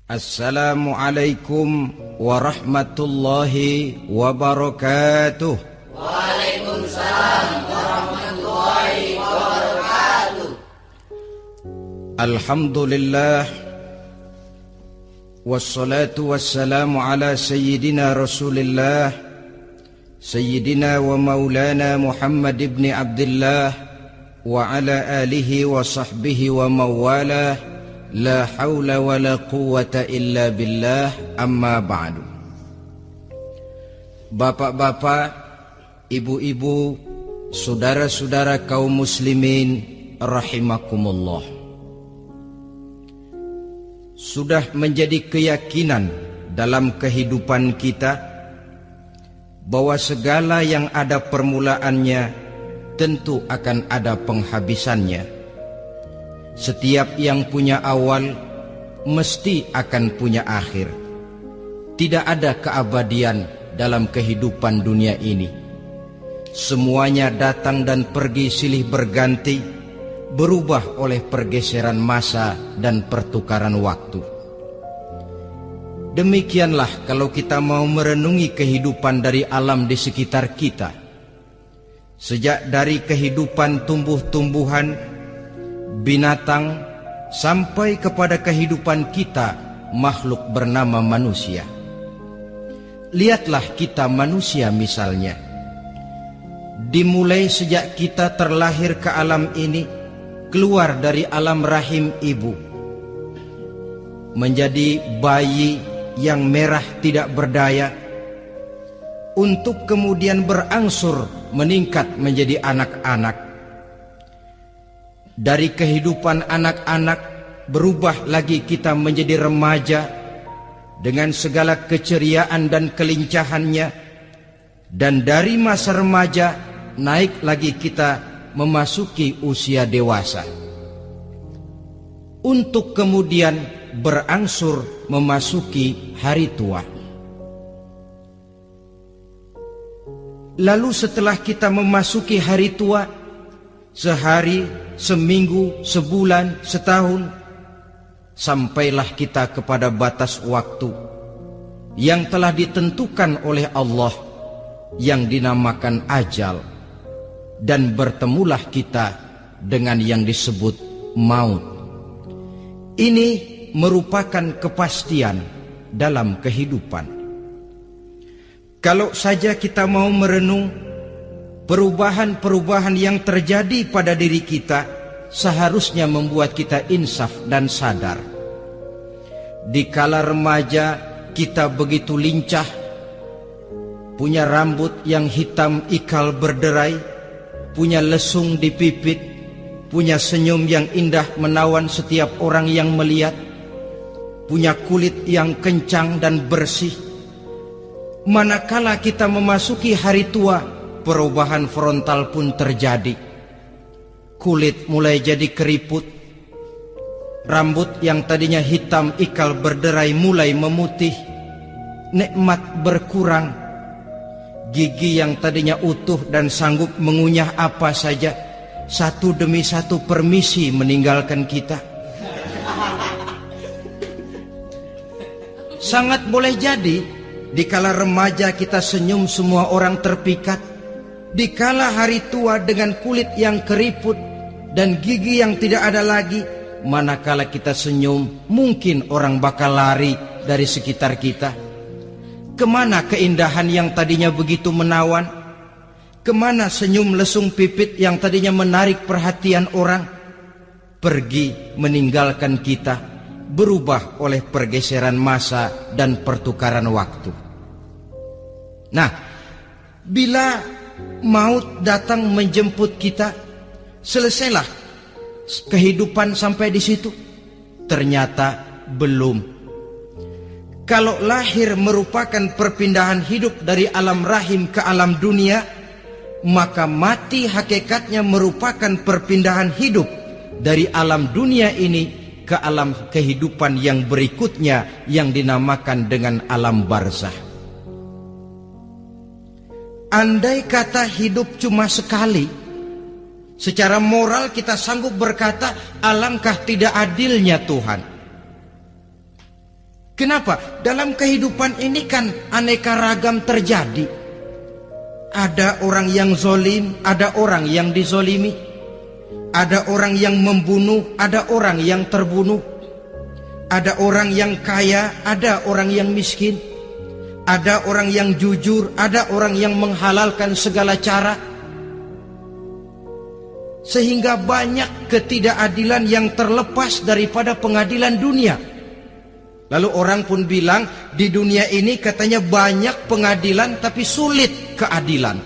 Assalamualaikum warahmatullahi wabarakatuh. Waalaikumsalam warahmatullahi wabarakatuh. Alhamdulillah wassalatu wassalamu ala sayyidina Rasulillah sayyidina wa maulana Muhammad ibn Abdullah wa ala alihi wa sahbihi wa mawalah. La haula wa la quwwata illa billah, amma ba'du. Bapak-bapak, ibu-ibu, saudara-saudara kaum muslimin rahimakumullah. Sudah menjadi keyakinan dalam kehidupan kita bahwa segala yang ada permulaannya tentu akan ada penghabisannya. Setiap yang punya awal mesti akan punya akhir. Tidak ada keabadian dalam kehidupan dunia ini. Semuanya datang dan pergi silih berganti, berubah oleh pergeseran masa dan pertukaran waktu. Demikianlah kalau kita mau merenungi kehidupan dari alam di sekitar kita. Sejak dari kehidupan tumbuh-tumbuhan, binatang, sampai kepada kehidupan kita, makhluk bernama manusia. Lihatlah kita manusia misalnya. Dimulai sejak kita terlahir ke alam ini, keluar dari alam rahim ibu, menjadi bayi yang merah tidak berdaya, untuk kemudian berangsur meningkat menjadi anak-anak. Dari kehidupan anak-anak berubah lagi kita menjadi remaja dengan segala keceriaan dan kelincahannya, dan dari masa remaja naik lagi kita memasuki usia dewasa, untuk kemudian berangsur memasuki hari tua. Lalu setelah kita memasuki hari tua, sehari, seminggu, sebulan, setahun, sampailah kita kepada batas waktu yang telah ditentukan oleh Allah, yang dinamakan ajal, dan bertemulah kita dengan yang disebut maut. Ini merupakan kepastian dalam kehidupan. Kalau saja kita mau merenung perubahan-perubahan yang terjadi pada diri kita, seharusnya membuat kita insaf dan sadar. Di kala remaja kita begitu lincah, punya rambut yang hitam ikal berderai, punya lesung di pipit, punya senyum yang indah menawan setiap orang yang melihat, punya kulit yang kencang dan bersih. Manakala kita memasuki hari tua, perubahan frontal pun terjadi. Kulit mulai jadi keriput, rambut yang tadinya hitam ikal berderai mulai memutih, nikmat berkurang, gigi yang tadinya utuh dan sanggup mengunyah apa saja, satu demi satu permisi meninggalkan kita. Sangat boleh jadi dikala remaja kita senyum semua orang terpikat. Dikala hari tua dengan kulit yang keriput dan gigi yang tidak ada lagi, manakala kita senyum mungkin orang bakal lari dari sekitar kita. Kemana keindahan yang tadinya begitu menawan? Kemana senyum lesung pipit yang tadinya menarik perhatian orang? Pergi meninggalkan kita, berubah oleh pergeseran masa dan pertukaran waktu. Nah, bila maut datang menjemput kita, selesailah kehidupan sampai di situ? Ternyata belum. Kalau lahir merupakan perpindahan hidup dari alam rahim ke alam dunia, maka mati hakikatnya merupakan perpindahan hidup dari alam dunia ini ke alam kehidupan yang berikutnya, yang dinamakan dengan alam barzah. Andai kata hidup cuma sekali, secara moral kita sanggup berkata, alangkah tidak adilnya Tuhan. Kenapa? Dalam kehidupan ini kan aneka ragam terjadi. Ada orang yang zolim, ada orang yang dizolimi. Ada orang yang membunuh, ada orang yang terbunuh. Ada orang yang kaya, ada orang yang miskin. Ada orang yang jujur, ada orang yang menghalalkan segala cara. Sehingga banyak ketidakadilan yang terlepas daripada pengadilan dunia. Lalu orang pun bilang, di dunia ini katanya banyak pengadilan tapi sulit keadilan.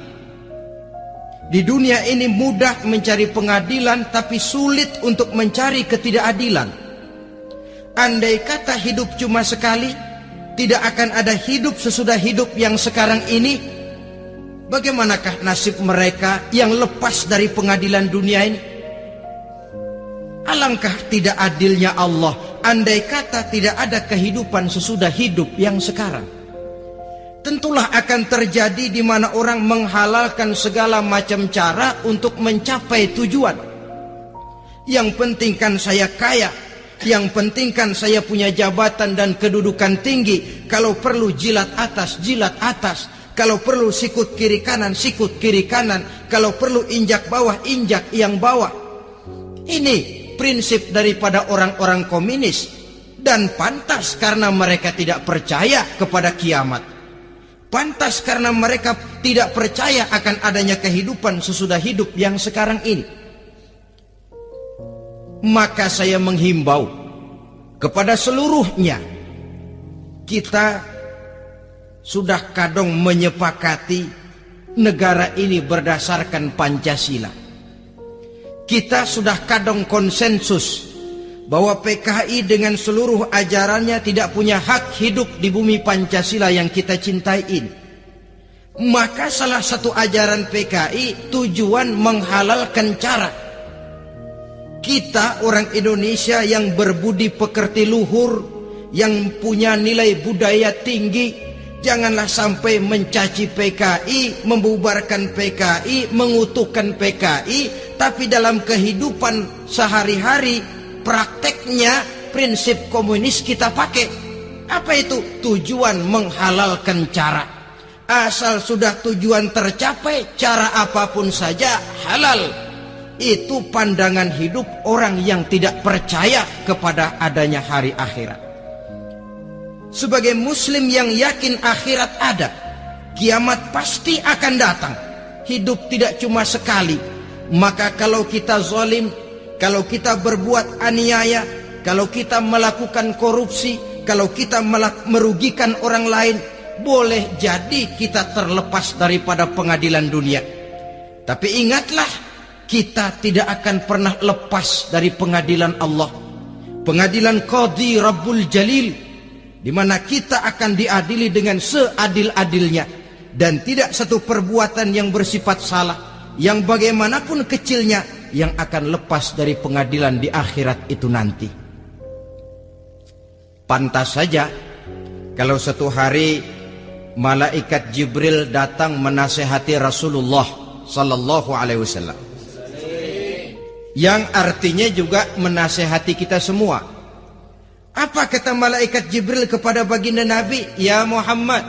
Di dunia ini mudah mencari pengadilan tapi sulit untuk mencari ketidakadilan. Andai kata hidup cuma sekali, tidak akan ada hidup sesudah hidup yang sekarang ini. Bagaimanakah nasib mereka yang lepas dari pengadilan dunia ini? Alangkah tidak adilnya Allah andai kata tidak ada kehidupan sesudah hidup yang sekarang. Tentulah akan terjadi di mana orang menghalalkan segala macam cara untuk mencapai tujuan. Yang penting kan saya kaya, yang penting kan saya punya jabatan dan kedudukan tinggi. Kalau perlu jilat atas, jilat atas. Kalau perlu sikut kiri kanan, sikut kiri kanan. Kalau perlu injak bawah, injak yang bawah. Ini prinsip daripada orang-orang komunis. Dan pantas karena mereka tidak percaya kepada kiamat. Pantas karena mereka tidak percaya akan adanya kehidupan sesudah hidup yang sekarang ini. Maka saya menghimbau kepada seluruhnya, kita sudah kadung menyepakati negara ini berdasarkan Pancasila. Kita sudah kadung konsensus bahwa PKI dengan seluruh ajarannya tidak punya hak hidup di bumi Pancasila yang kita cintai ini. Maka salah satu ajaran PKI tujuan menghalalkan cara. Kita orang Indonesia yang berbudi pekerti luhur, yang punya nilai budaya tinggi, janganlah sampai mencaci PKI, membubarkan PKI, mengutuhkan PKI, tapi dalam kehidupan sehari-hari prakteknya prinsip komunis kita pakai. Apa itu? Tujuan menghalalkan cara. Asal sudah tujuan tercapai, cara apapun saja halal. Itu pandangan hidup orang yang tidak percaya kepada adanya hari akhirat. Sebagai muslim yang yakin akhirat ada, kiamat pasti akan datang. Hidup tidak cuma sekali. Maka kalau kita zalim, kalau kita berbuat aniaya, kalau kita melakukan korupsi, kalau kita merugikan orang lain, boleh jadi kita terlepas daripada pengadilan dunia. Tapi ingatlah, kita tidak akan pernah lepas dari pengadilan Allah. Pengadilan Qadhi Rabbul Jalil, di mana kita akan diadili dengan seadil-adilnya. Dan tidak satu perbuatan yang bersifat salah, yang bagaimanapun kecilnya, yang akan lepas dari pengadilan di akhirat itu nanti. Pantas saja kalau satu hari malaikat Jibril datang menasehati Rasulullah sallallahu alaihi wasallam, yang artinya juga menasehati kita semua. Apa kata malaikat Jibril kepada baginda Nabi? Ya Muhammad,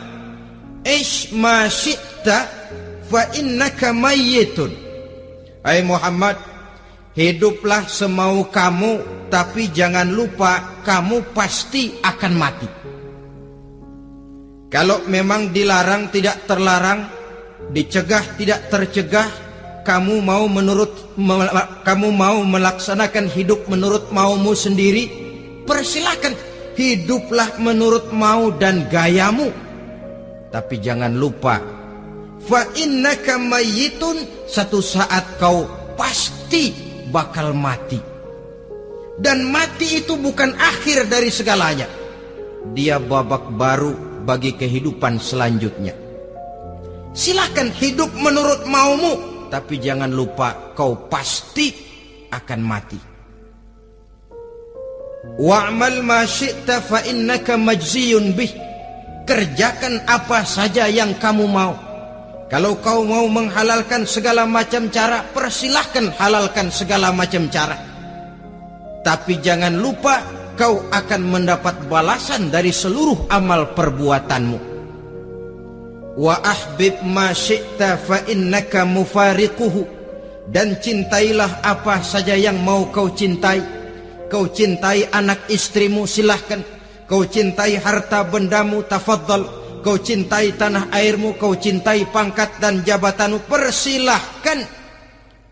ish ma syi'ta fa innaka mayyitun. Hai Muhammad, hiduplah semau kamu, tapi jangan lupa kamu pasti akan mati. Kalau memang dilarang tidak terlarang, dicegah tidak tercegah, kamu mau melaksanakan hidup menurut maumu sendiri, persilakan, hiduplah menurut mau dan gayamu. Tapi jangan lupa, fa innaka mayyitun, satu saat kau pasti bakal mati. Dan mati itu bukan akhir dari segalanya. Dia babak baru bagi kehidupan selanjutnya. Silakan hidup menurut maumu, tapi jangan lupa kau pasti akan mati. Wa'mal ma syi'ta fa innaka majziyun bih. Kerjakan apa saja yang kamu mau. Kalau kau mau menghalalkan segala macam cara, persilahkan halalkan segala macam cara. Tapi jangan lupa kau akan mendapat balasan dari seluruh amal perbuatanmu. Wa ahbib ma syi'ta fa innaka mufariquhu, dan cintailah apa saja yang mau kau cintai. Kau cintai anak istrimu, silahkan. Kau cintai harta bendamu, tafadhal. Kau cintai tanah airmu, kau cintai pangkat dan jabatanmu, persilahkan.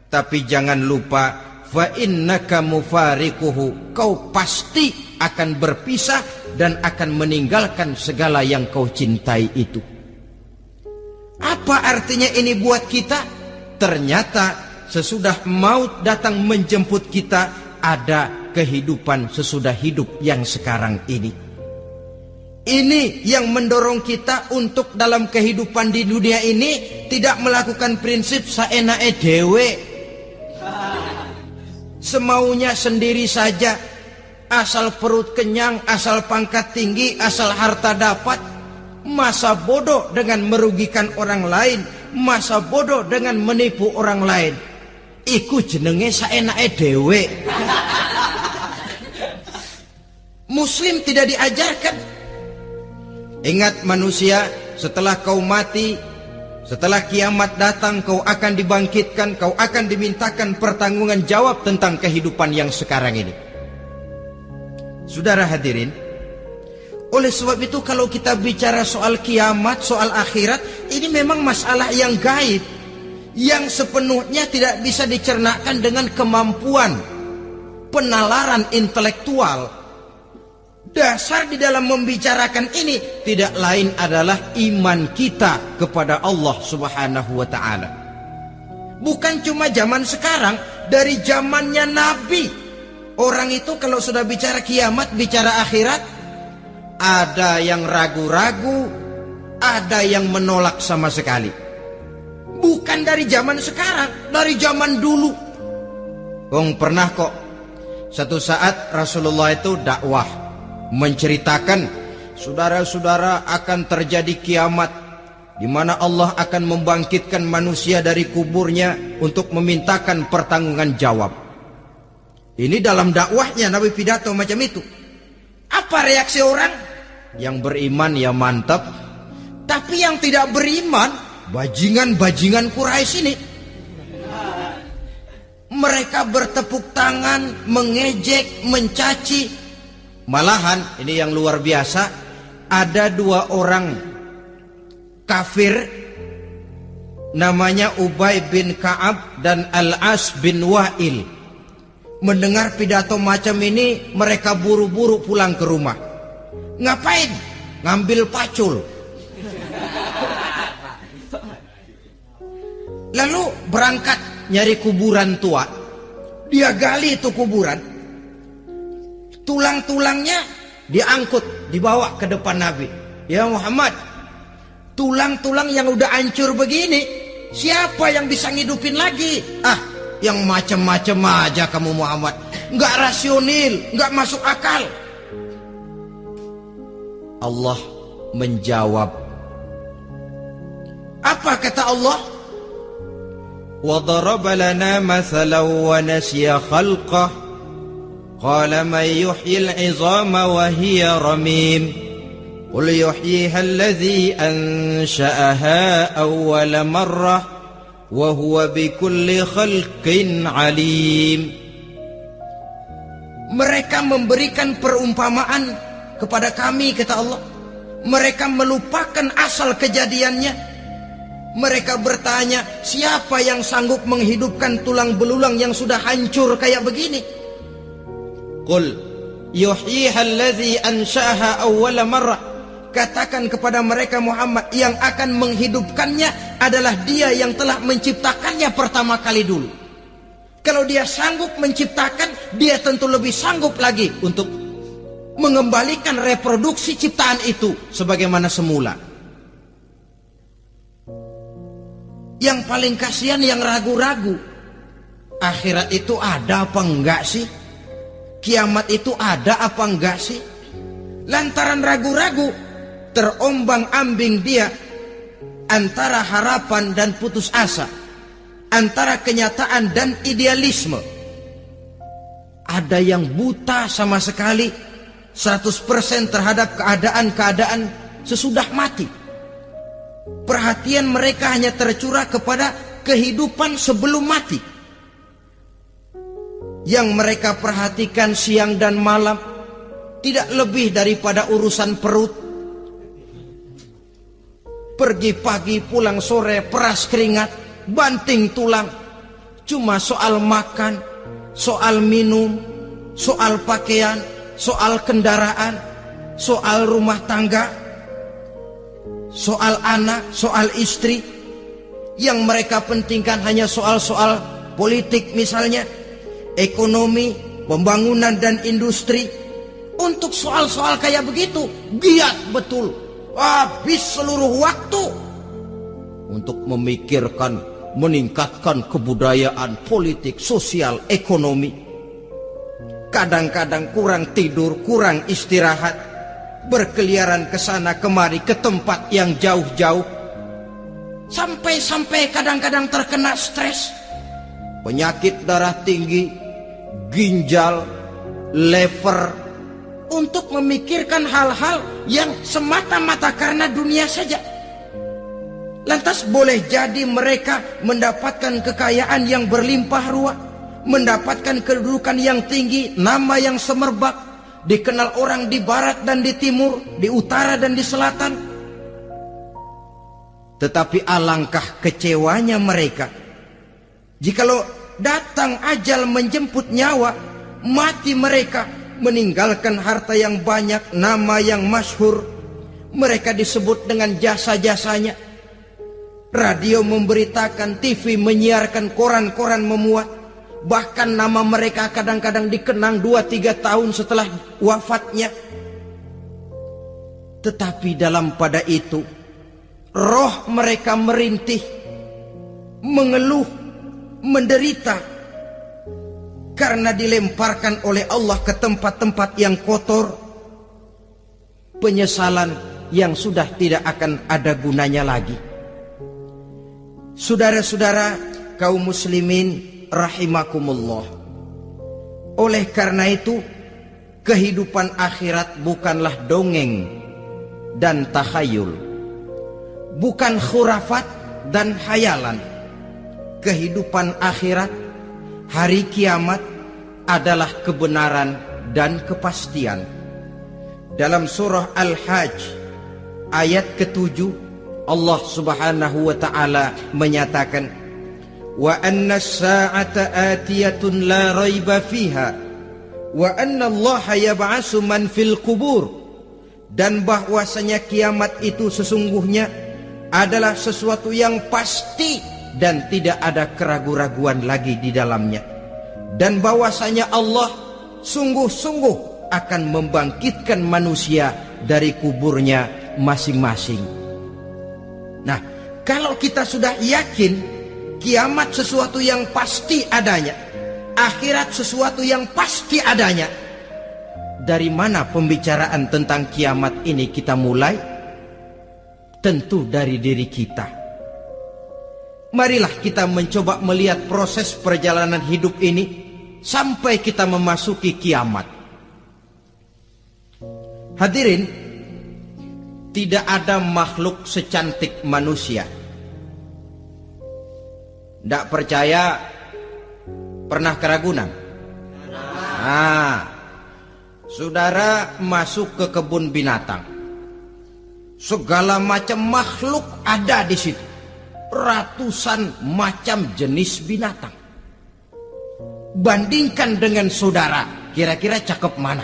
Tapi jangan lupa, fa innaka mufariquhu, kau pasti akan berpisah dan akan meninggalkan segala yang kau cintai itu. Apa artinya ini buat kita? Ternyata sesudah maut datang menjemput kita, ada kehidupan sesudah hidup yang sekarang ini. Ini yang mendorong kita untuk dalam kehidupan di dunia ini tidak melakukan prinsip saenake dhewe, semaunya sendiri saja, asal perut kenyang, asal pangkat tinggi, asal harta dapat. Masa bodoh dengan merugikan orang lain, masa bodoh dengan menipu orang lain. Iku jenenge saenake dhewe. Muslim tidak diajarkan. Ingat manusia, setelah kau mati, setelah kiamat datang, kau akan dibangkitkan, kau akan dimintakan pertanggungan jawab tentang kehidupan yang sekarang ini. Saudara hadirin, oleh sebab itu kalau kita bicara soal kiamat, soal akhirat, ini memang masalah yang gaib, yang sepenuhnya tidak bisa dicernakan dengan kemampuan penalaran intelektual. Dasar di dalam membicarakan ini tidak lain adalah iman kita kepada Allah Subhanahu wa ta'ala. Bukan cuma zaman sekarang, dari zamannya Nabi. Orang itu kalau sudah bicara kiamat, bicara akhirat, ada yang ragu-ragu, ada yang menolak sama sekali. Bukan dari zaman sekarang, dari zaman dulu. Pernah kok satu saat Rasulullah itu dakwah, menceritakan, saudara-saudara, akan terjadi kiamat di mana Allah akan membangkitkan manusia dari kuburnya untuk memintakan pertanggungan jawab. Ini dalam dakwahnya Nabi pidato macam itu. Apa reaksi orang? Yang beriman ya mantap, tapi yang tidak beriman, bajingan-bajingan Quraisy ini, mereka bertepuk tangan, mengejek, mencaci. Malahan ini yang luar biasa, ada dua orang kafir namanya Ubay bin Ka'ab dan Al-As bin Wa'il. Mendengar pidato macam ini, mereka buru-buru pulang ke rumah. Ngapain? Ngambil pacul. Lalu berangkat nyari kuburan tua. Dia gali itu kuburan. Tulang-tulangnya diangkut, dibawa ke depan Nabi. Ya Muhammad, tulang-tulang yang udah hancur begini, siapa yang bisa ngidupin lagi? Yang macam-macam aja kamu Muhammad, nggak rasional, nggak masuk akal. Allah menjawab. Apa kata Allah? Wa daraba lana mathalan wa nasiya khalqah. Qala man yuhyil 'izama wa hiya ramim. Qul yuhyiha alladhi ansha'aha awwala marrah wa huwa bikulli khalqin 'alim. Mereka memberikan perumpamaan kepada kami, kata Allah. Mereka melupakan asal kejadiannya. Mereka bertanya, siapa yang sanggup menghidupkan tulang belulang yang sudah hancur kayak begini? Qul yuhyiha alladhi ansha'aha awwala marrah. Katakan kepada mereka Muhammad, yang akan menghidupkannya adalah Dia yang telah menciptakannya pertama kali dulu. Kalau Dia sanggup menciptakan, Dia tentu lebih sanggup lagi untuk mengembalikan reproduksi ciptaan itu sebagaimana semula. Yang paling kasihan yang ragu-ragu. Akhirat itu ada apa enggak sih? Kiamat itu ada apa enggak sih? Lantaran ragu-ragu, terombang-ambing dia antara harapan dan putus asa, antara kenyataan dan idealisme. Ada yang buta sama sekali, 100% terhadap keadaan-keadaan sesudah mati. Perhatian mereka hanya tercurah kepada kehidupan sebelum mati. Yang mereka perhatikan siang dan malam tidak lebih daripada urusan perut. Pergi pagi, pulang sore, peras keringat, banting tulang. Cuma soal makan, soal minum, soal pakaian, soal kendaraan, soal rumah tangga, soal anak, soal istri. Yang mereka pentingkan hanya soal-soal politik misalnya, ekonomi, pembangunan dan industri. Untuk soal-soal kayak begitu, giat betul. Habis seluruh waktu untuk memikirkan, meningkatkan kebudayaan, politik, sosial, ekonomi. Kadang-kadang kurang tidur, kurang istirahat, berkeliaran ke sana kemari ke tempat yang jauh-jauh. Sampai-sampai kadang-kadang terkena stres, penyakit darah tinggi, ginjal, lever, untuk memikirkan hal-hal yang semata-mata karena dunia saja. Lantas boleh jadi mereka mendapatkan kekayaan yang berlimpah ruah, mendapatkan kedudukan yang tinggi, nama yang semerbak, dikenal orang di barat dan di timur, di utara dan di selatan. Tetapi alangkah kecewanya mereka jikalau datang ajal menjemput nyawa, mati mereka, meninggalkan harta yang banyak, nama yang masyhur. Mereka disebut dengan jasa-jasanya. Radio memberitakan, TV menyiarkan, koran-koran memuat. Bahkan nama mereka kadang-kadang dikenang 2-3 tahun setelah wafatnya. Tetapi dalam pada itu, roh mereka merintih, mengeluh, menderita, karena dilemparkan oleh Allah ke tempat-tempat yang kotor. Penyesalan yang sudah tidak akan ada gunanya lagi. Saudara-saudara kaum muslimin rahimakumullah. Oleh karena itu, kehidupan akhirat bukanlah dongeng dan takhayul, bukan khurafat dan hayalan. Kehidupan akhirat, hari kiamat, adalah kebenaran dan kepastian. Dalam surah Al-Hajj ayat ke-7, Allah Subhanahu wa ta'ala menyatakan, wa anna as-sa'ata atiyatun la raiba fiha wa anna Allah yab'atsu man fil qubur. Dan bahwasanya kiamat itu sesungguhnya adalah sesuatu yang pasti dan tidak ada keraguan-raguan lagi di dalamnya. Dan bahwasanya Allah sungguh-sungguh akan membangkitkan manusia dari kuburnya masing-masing. Nah, kalau kita sudah yakin kiamat sesuatu yang pasti adanya, akhirat sesuatu yang pasti adanya, dari mana pembicaraan tentang kiamat ini kita mulai? Tentu dari diri kita. Marilah kita mencoba melihat proses perjalanan hidup ini sampai kita memasuki kiamat. Hadirin, tidak ada makhluk secantik manusia. Tidak percaya? Pernah ke Ragunan? Nah, saudara masuk ke kebun binatang, segala macam makhluk ada di situ. Ratusan macam jenis binatang. Bandingkan dengan saudara, kira-kira cakep mana?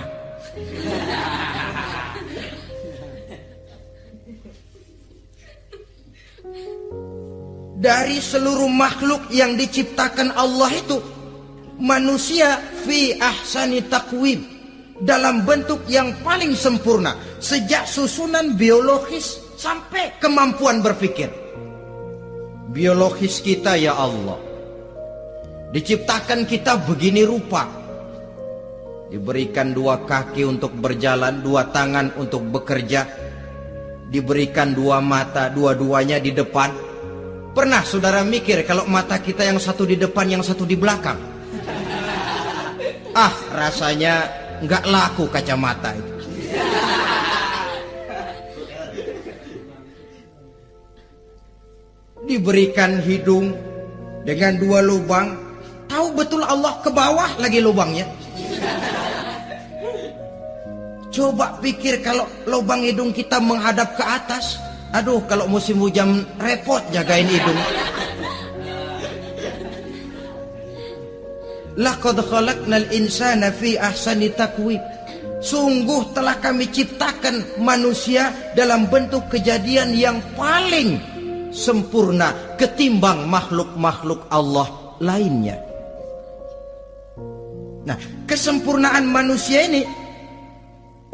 Dari seluruh makhluk yang diciptakan Allah itu, manusia fi ahsani taqwim, dalam bentuk yang paling sempurna, sejak susunan biologis sampai kemampuan berpikir. Biologis kita, ya Allah, diciptakan kita begini rupa. Diberikan 2 kaki untuk berjalan, 2 tangan untuk bekerja, diberikan 2 mata, dua-duanya di depan. Pernah saudara mikir kalau mata kita yang satu di depan, yang satu di belakang? Rasanya nggak laku kacamata itu. diberikan hidung dengan 2 lubang, tahu betul Allah ke bawah lagi lubangnya. Coba pikir kalau lubang hidung kita menghadap ke atas. Aduh, kalau musim hujan repot jagain hidung. Laqad khalaqnal insana fi ahsani taqwim. Sungguh telah kami ciptakan manusia dalam bentuk kejadian yang paling sempurna ketimbang makhluk-makhluk Allah lainnya. Nah, kesempurnaan manusia ini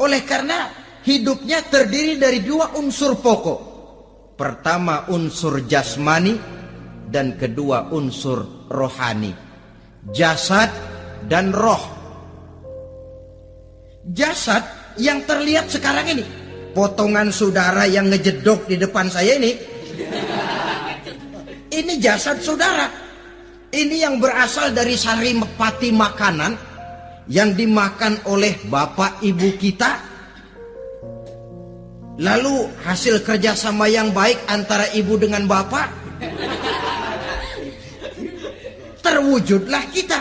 oleh karena hidupnya terdiri dari 2 unsur pokok. Pertama unsur jasmani dan kedua unsur rohani. Jasad dan roh. Jasad yang terlihat sekarang ini, potongan saudara yang ngejedok di depan saya ini jasad saudara. Ini yang berasal dari saripati makanan yang dimakan oleh bapak ibu kita. Lalu hasil kerjasama yang baik antara ibu dengan bapak, terwujudlah kita.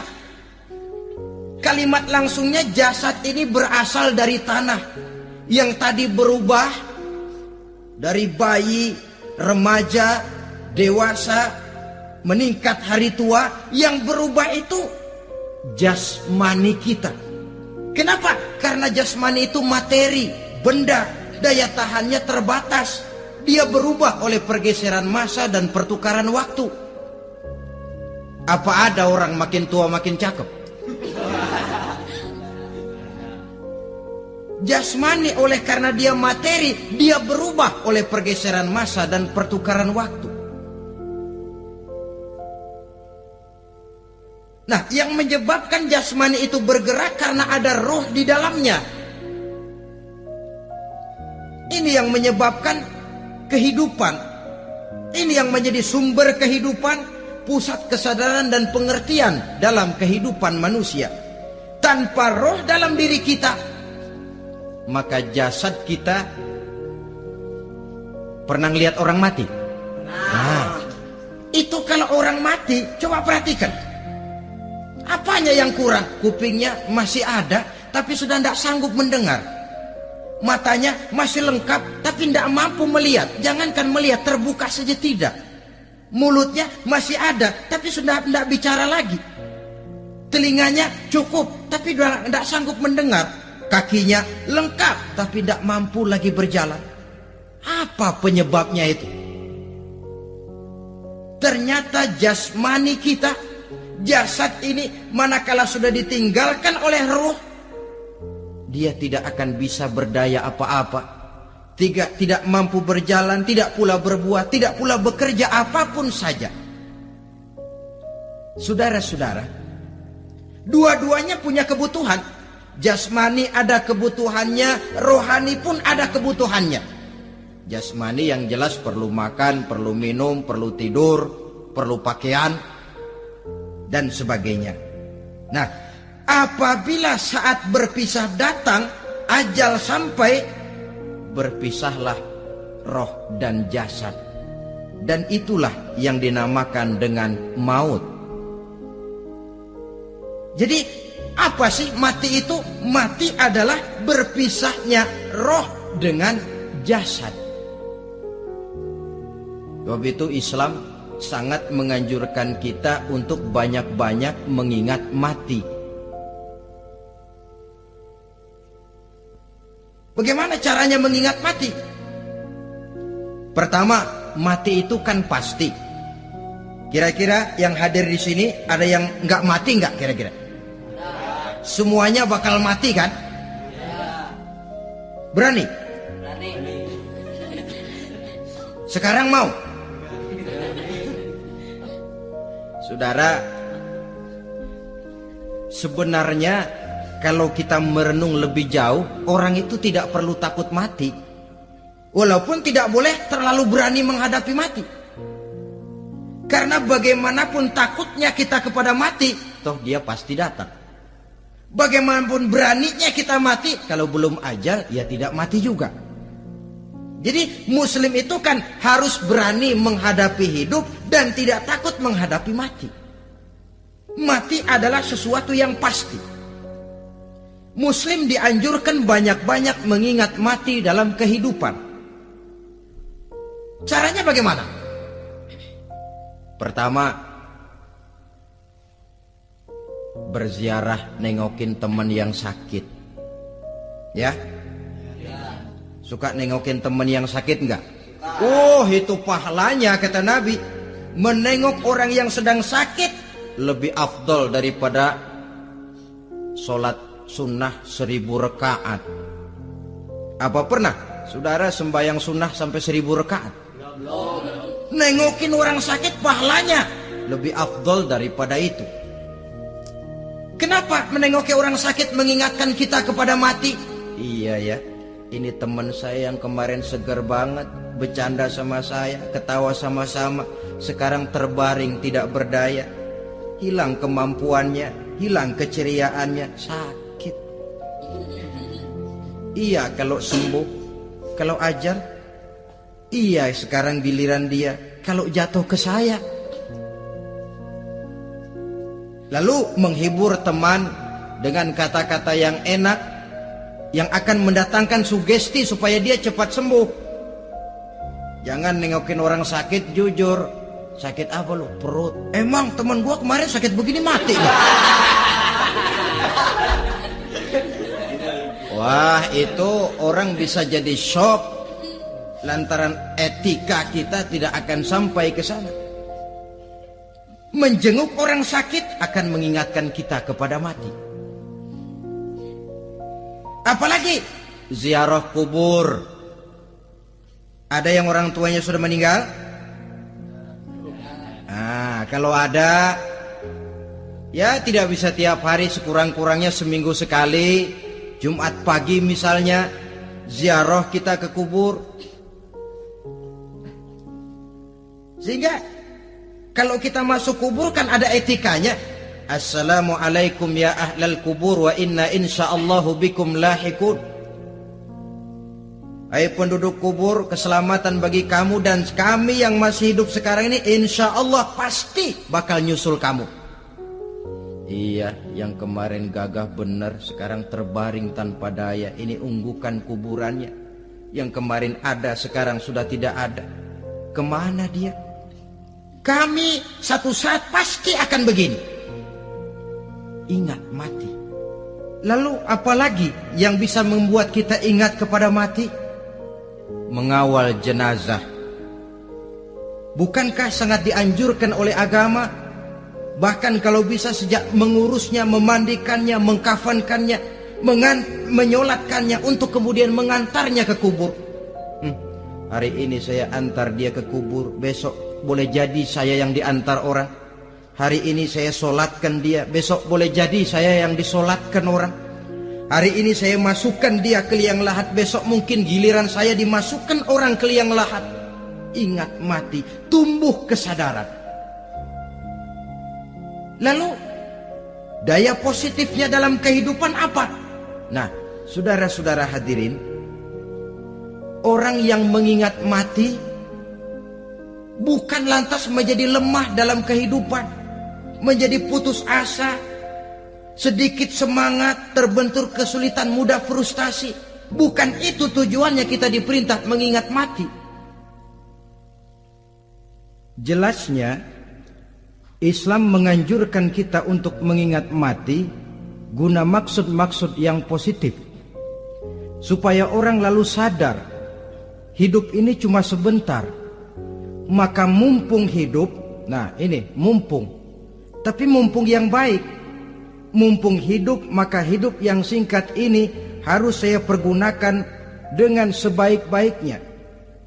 Kalimat langsungnya jasad ini berasal dari tanah yang tadi berubah dari bayi, remaja, dewasa, meningkat hari tua. Yang berubah itu jasmani kita. Kenapa? Karena jasmani itu materi, benda, daya tahannya terbatas. Dia berubah oleh pergeseran masa dan pertukaran waktu. Apa ada orang makin tua makin cakep? Jasmani oleh karena dia materi, dia berubah oleh pergeseran masa dan pertukaran waktu. Nah, yang menyebabkan jasmani itu bergerak karena ada roh di dalamnya. Ini yang menyebabkan kehidupan. Ini yang menjadi sumber kehidupan, pusat kesadaran dan pengertian dalam kehidupan manusia. Tanpa roh dalam diri kita, maka jasad kita. Pernah lihat orang mati? Nah, itu kalau orang mati, coba perhatikan. Apanya yang kurang? Kupingnya masih ada, tapi sudah tidak sanggup mendengar. Matanya masih lengkap, tapi tidak mampu melihat. Jangankan melihat, terbuka saja tidak. Mulutnya masih ada, tapi sudah tidak bicara lagi. Telinganya cukup, tapi sudah tidak sanggup mendengar. Kakinya lengkap, tapi tidak mampu lagi berjalan. Apa penyebabnya itu? Ternyata jasmani kita, jasad ini manakala sudah ditinggalkan oleh ruh, dia tidak akan bisa berdaya apa-apa. Tidak mampu berjalan, tidak pula berbuat, tidak pula bekerja apapun saja. Saudara-saudara, dua-duanya punya kebutuhan. Jasmani ada kebutuhannya, rohani pun ada kebutuhannya. Jasmani yang jelas perlu makan, perlu minum, perlu tidur, perlu pakaian, dan sebagainya. Nah, apabila saat berpisah datang, ajal sampai, berpisahlah roh dan jasad. Dan itulah yang dinamakan dengan maut. Jadi apa sih mati itu? Mati adalah berpisahnya roh dengan jasad. Sebab itu Islam sangat menganjurkan kita untuk banyak-banyak mengingat mati. Bagaimana caranya mengingat mati? Pertama, mati itu kan pasti. Kira-kira yang hadir di sini ada yang nggak mati nggak kira-kira? Semuanya bakal mati kan? Berani? Sekarang mau? Saudara, sebenarnya kalau kita merenung lebih jauh, orang itu tidak perlu takut mati. Walaupun tidak boleh terlalu berani menghadapi mati. Karena bagaimanapun takutnya kita kepada mati, toh dia pasti datang. Bagaimanapun beraninya kita mati, kalau belum ajal, ya tidak mati juga. Jadi muslim itu kan harus berani menghadapi hidup dan tidak takut menghadapi mati. Mati adalah sesuatu yang pasti. Muslim dianjurkan banyak-banyak mengingat mati dalam kehidupan. Caranya bagaimana? Pertama, berziarah nengokin teman yang sakit. Ya? Suka nengokin teman yang sakit enggak? Oh, itu pahalanya kata Nabi. Menengok orang yang sedang sakit lebih afdol daripada sholat sunnah 1000 rakaat. Apa pernah saudara sembahyang sunnah sampai 1000 rakaat? Nengokin orang sakit pahalanya lebih afdol daripada itu. Kenapa menengoki orang sakit mengingatkan kita kepada mati? Iya ya, ini teman saya yang kemarin segar banget, bercanda sama saya, ketawa sama-sama, sekarang terbaring tidak berdaya, hilang kemampuannya, hilang keceriaannya, sakit. Iya kalau sembuh, kalau ajal, iya sekarang giliran dia, kalau jatuh ke saya. Lalu menghibur teman dengan kata-kata yang enak, yang akan mendatangkan sugesti supaya dia cepat sembuh. Jangan nengokin orang sakit jujur. Sakit apa lu? Perut. Emang teman gua kemarin sakit begini mati. Wah, itu orang bisa jadi shock lantaran etika kita tidak akan sampai ke sana. Menjenguk orang sakit akan mengingatkan kita kepada mati. Apalagi ziarah kubur. Ada yang orang tuanya sudah meninggal? Nah, kalau ada, ya tidak bisa tiap hari, sekurang-kurangnya seminggu sekali. Jumat pagi misalnya, ziarah kita ke kubur. Sehingga kalau kita masuk kubur kan ada etikanya. Assalamualaikum ya ahlal kubur wa inna insyaallahu bikum lahikun. Hai penduduk kubur, keselamatan bagi kamu dan kami yang masih hidup sekarang ini insyaallah pasti bakal nyusul kamu. Iya, yang kemarin gagah benar sekarang terbaring tanpa daya. Ini unggukan kuburannya. Yang kemarin ada sekarang sudah tidak ada. Kemana dia? Kami satu saat pasti akan begini. Ingat mati. Lalu apalagi yang bisa membuat kita ingat kepada mati? Mengawal jenazah. Bukankah sangat dianjurkan oleh agama? Bahkan kalau bisa sejak mengurusnya, memandikannya, mengkafankannya, menyolatkannya untuk kemudian mengantarnya ke kubur. Hari ini saya antar dia ke kubur, besok boleh jadi saya yang diantar orang. Hari ini saya solatkan dia, besok boleh jadi saya yang disolatkan orang. Hari ini saya masukkan dia ke liang lahat, besok mungkin giliran saya dimasukkan orang ke liang lahat. Ingat mati, tumbuh kesadaran. Lalu daya positifnya dalam kehidupan apa? Nah, saudara-saudara hadirin, orang yang mengingat mati bukan lantas menjadi lemah dalam kehidupan, menjadi putus asa, sedikit semangat, terbentur kesulitan, mudah frustasi. Bukan itu tujuannya kita diperintah mengingat mati. Jelasnya Islam menganjurkan kita untuk mengingat mati guna maksud-maksud yang positif, supaya orang lalu sadar hidup ini cuma sebentar. Maka mumpung hidup, nah ini mumpung, tapi mumpung yang baik. Mumpung hidup, maka hidup yang singkat ini harus saya pergunakan dengan sebaik-baiknya,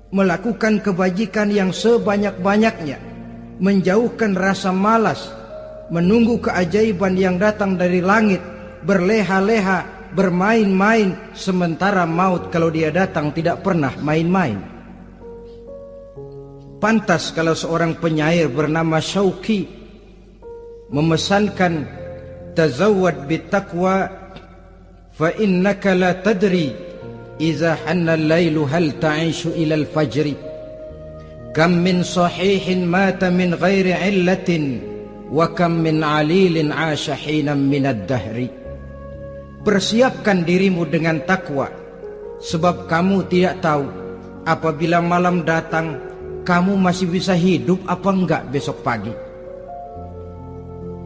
melakukan kebajikan yang sebanyak-banyaknya, menjauhkan rasa malas, menunggu keajaiban yang datang dari langit, berleha-leha, bermain-main, sementara maut kalau dia datang tidak pernah main-main. Pantas kalau seorang penyair bernama Syauqi memesankan, tazawwad bittaqwa fa innaka la tadri iza hanna al-lailu hal ta'ishu ila al-fajri kam min sahihin mata min ghairi illatin wa kam min alilin 'asha hinan min ad-dahri. Persiapkan dirimu dengan takwa, sebab kamu tidak tahu apabila malam datang kamu masih bisa hidup apa enggak besok pagi.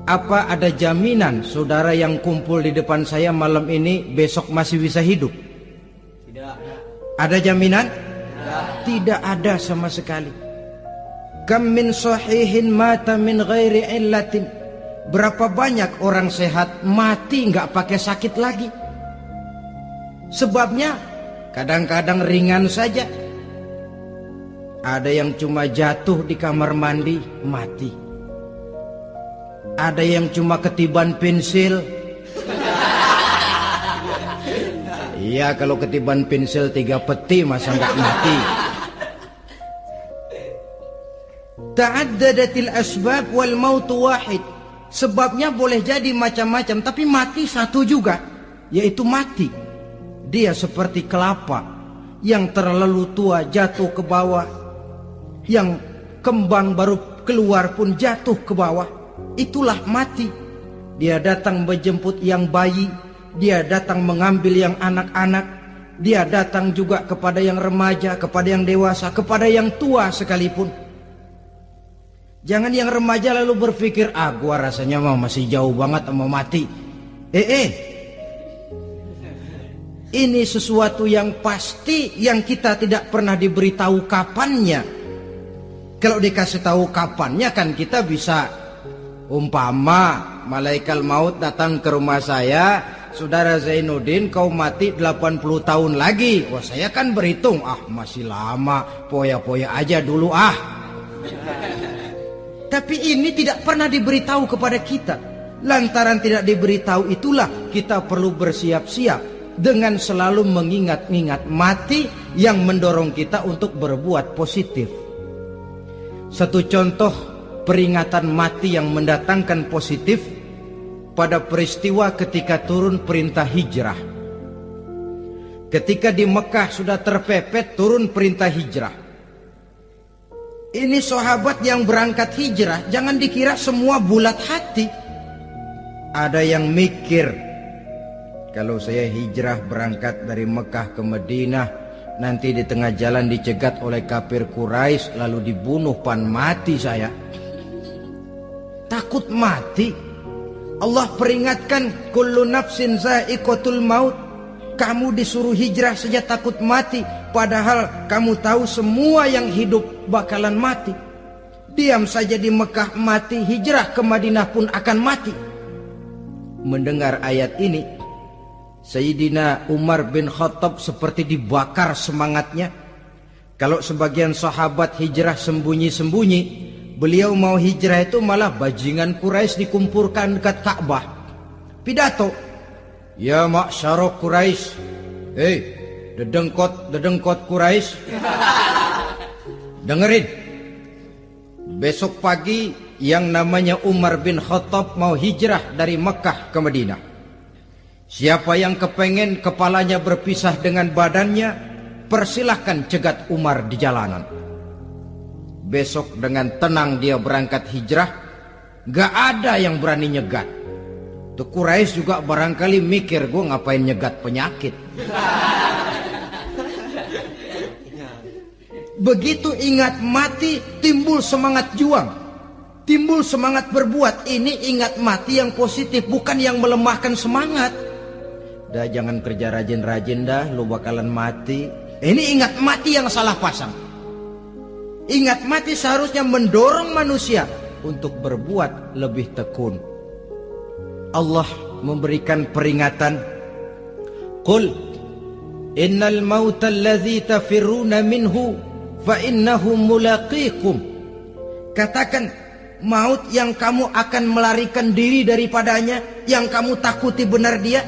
Apa ada jaminan saudara yang kumpul di depan saya malam ini besok masih bisa hidup? Tidak. Ada jaminan? Tidak. Tidak ada sama sekali. Kam min sahihin mata min ghairi illatin. Berapa banyak orang sehat mati nggak pakai sakit lagi. Sebabnya kadang-kadang ringan saja. Ada yang cuma jatuh di kamar mandi mati. Ada yang cuma ketiban pensil. Iya, kalau ketiban pensil 3 peti masa nggak mati. Ta'addadatil asbab wal mautu wahid. Sebabnya boleh jadi macam-macam, tapi mati satu juga, yaitu mati. Dia seperti kelapa yang terlalu tua jatuh ke bawah, yang kembang baru keluar pun jatuh ke bawah. Itulah mati. Dia datang menjemput yang bayi, dia datang mengambil yang anak-anak, dia datang juga kepada yang remaja, kepada yang dewasa, kepada yang tua sekalipun. Jangan yang remaja lalu berpikir, gua rasanya masih jauh banget sama mati. Ini sesuatu yang pasti yang kita tidak pernah diberitahu kapannya. Kalau dikasih tahu kapannya kan kita bisa, umpama malaikat maut datang ke rumah saya, saudara Zainuddin kau mati 80 tahun lagi. Wah, saya kan berhitung, masih lama, poya-poya aja dulu . Tapi ini tidak pernah diberitahu kepada kita. Lantaran tidak diberitahu itulah kita perlu bersiap-siap dengan selalu mengingat-ingat mati yang mendorong kita untuk berbuat positif. Satu contoh peringatan mati yang mendatangkan positif pada peristiwa ketika turun perintah hijrah. Ketika di Mekah sudah terpepet turun perintah hijrah. Ini sahabat yang berangkat hijrah, jangan dikira semua bulat hati. Ada yang mikir, kalau saya hijrah berangkat dari Mekah ke Madinah, nanti di tengah jalan dicegat oleh kafir Quraisy lalu dibunuh, mati saya. Takut mati. Allah peringatkan, kullu nafsin za'iqatul maut. Kamu disuruh hijrah saja takut mati, padahal kamu tahu semua yang hidup bakalan mati. Diam saja di Mekah mati, hijrah ke Madinah pun akan mati. Mendengar ayat ini, Sayyidina Umar bin Khattab seperti dibakar semangatnya. Kalau sebagian sahabat hijrah sembunyi-sembunyi, beliau mau hijrah itu malah bajingan Quraisy dikumpulkan dekat Ka'bah. Pidato, ya ma'syarah Quraisy, dedengkot Quraisy, dengerin. Besok pagi yang namanya Umar bin Khattab mau hijrah dari Mekah ke Madinah. Siapa yang kepengen kepalanya berpisah dengan badannya, persilahkan cegat Umar di jalanan. Besok dengan tenang dia berangkat hijrah, gak ada yang berani nyegat. Tuh Quraisy juga barangkali mikir, gue ngapain nyegat penyakit. Begitu ingat mati, timbul semangat juang, timbul semangat berbuat. Ini ingat mati yang positif, bukan yang melemahkan semangat. Dah jangan kerja rajin-rajin dah, lu bakalan mati. Ini ingat mati yang salah pasang. Ingat mati seharusnya mendorong manusia untuk berbuat lebih tekun. Allah memberikan peringatan, qul innal mauta alladzi tafirruna minhu fa innahu mulaqikum. Katakan, maut yang kamu akan melarikan diri daripadanya, yang kamu takuti benar dia